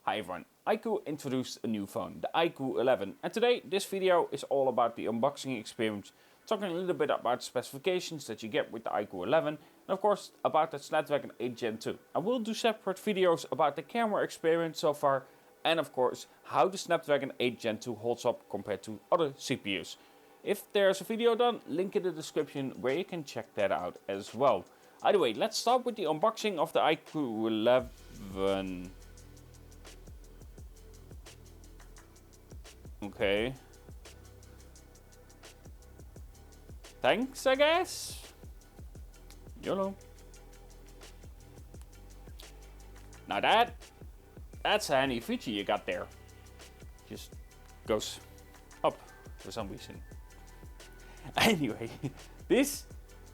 Hi everyone, IQOO introduced a new phone, the IQOO 11, and today this video is all about the unboxing experience, talking a little bit about the specifications that you get with the IQOO 11, and of course about the Snapdragon 8 Gen 2. I will do separate videos about the camera experience so far, and of course how the Snapdragon 8 Gen 2 holds up compared to other CPUs. If there's a video done, link in the description where you can check that out as well. Either way, let's start with the unboxing of the IQOO 11. Okay. Thanks, I guess. YOLO. Now that's a handy feature you got there. Just goes up for some reason. Anyway, this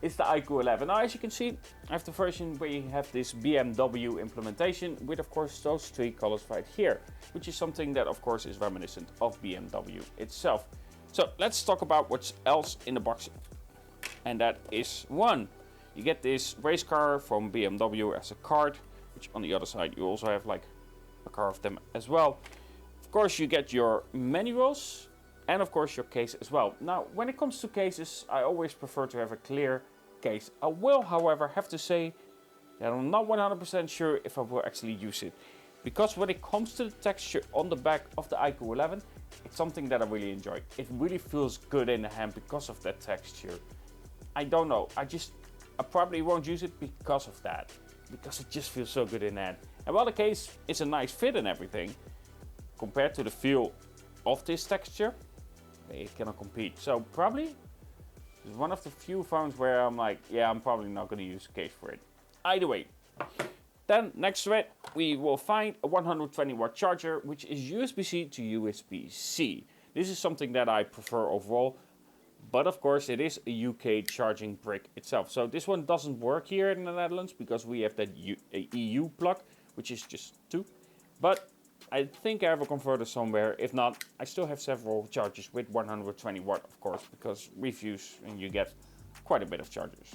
is the IQOO 11. Now, as you can see, I have the version where you have this BMW implementation with, of course, those three colors right here, which is something that, of course, is reminiscent of BMW itself. So let's talk about what's else in the box. And that is one, you get this race car from BMW as a card, which on the other side you also have like a car of them as well. Of course, you get your manuals. And of course your case as well. Now, when it comes to cases, I always prefer to have a clear case. I will, however, have to say that I'm not 100% sure if I will actually use it. Because when it comes to the texture on the back of the IQOO 11, it's something that I really enjoy. It really feels good in the hand because of that texture. I don't know, I probably won't use it because of that. Because it just feels so good in the hand. And while the case is a nice fit and everything, compared to the feel of this texture, it cannot compete. So probably it's one of the few phones where I'm like, yeah, I'm probably not going to use a case for it. Either way. Then next to it, we will find a 120 watt charger, which is USB-C to USB-C. This is something that I prefer overall. But of course it is a UK charging brick itself. So this one doesn't work here in the Netherlands because we have that EU plug, which is just 2. But I think I have a converter somewhere. If not, I still have several chargers with 120 watt, of course, because reviews and you get quite a bit of chargers.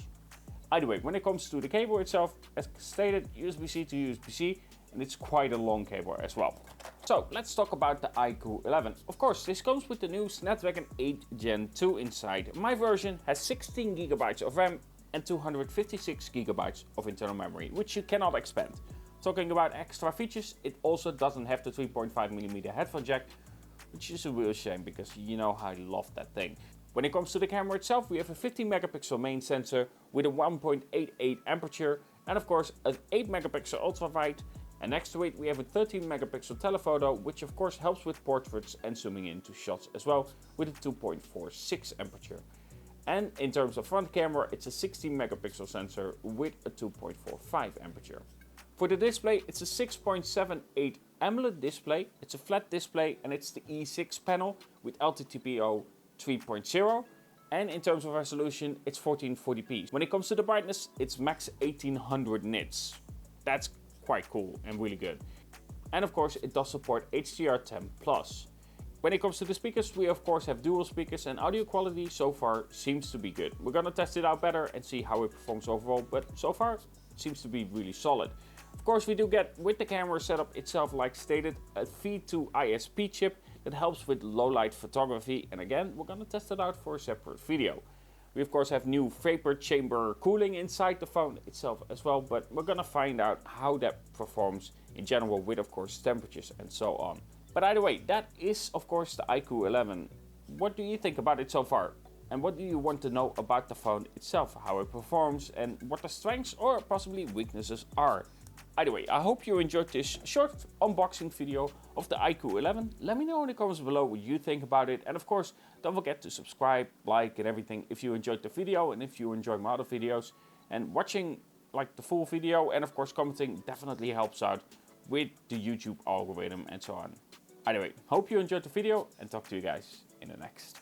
Either way, when it comes to the cable itself, as stated, USB-C to USB-C, and it's quite a long cable as well. So let's talk about the IQOO 11. Of course, this comes with the new Snapdragon 8 Gen 2 inside. My version has 16 GB of RAM and 256 GB of internal memory, which you cannot expand. Talking about extra features, it also doesn't have the 3.5mm headphone jack, which is a real shame because you know how I love that thing. When it comes to the camera itself, we have a 15 megapixel main sensor with a 1.88 aperture and of course an 8 megapixel ultra wide. And next to it we have a 13 megapixel telephoto, which of course helps with portraits and zooming into shots as well with a 2.46 aperture. And in terms of front camera, it's a 16 megapixel sensor with a 2.45 aperture. For the display, it's a 6.78 AMOLED display, it's a flat display and it's the E6 panel with LTPO 3.0, and in terms of resolution, it's 1440p. When it comes to the brightness, it's max 1800 nits. That's quite cool and really good. And of course, it does support HDR10+. When it comes to the speakers, we of course have dual speakers and audio quality so far seems to be good. We're gonna test it out better and see how it performs overall, but so far it seems to be really solid. Of course, we do get, with the camera setup itself, like stated, a V2 ISP chip that helps with low light photography, and again, we're gonna test it out for a separate video. We of course have new vapor chamber cooling inside the phone itself as well, but we're gonna find out how that performs in general with of course temperatures and so on. But either way, that is of course the IQOO 11. What do you think about it so far? And what do you want to know about the phone itself, how it performs and what the strengths or possibly weaknesses are? Either way, I hope you enjoyed this short unboxing video of the IQOO 11. Let me know in the comments below what you think about it. And of course, don't forget to subscribe, like and everything if you enjoyed the video and if you enjoy my other videos. And watching like the full video and of course commenting definitely helps out with the YouTube algorithm and so on. Either way, hope you enjoyed the video and talk to you guys in the next.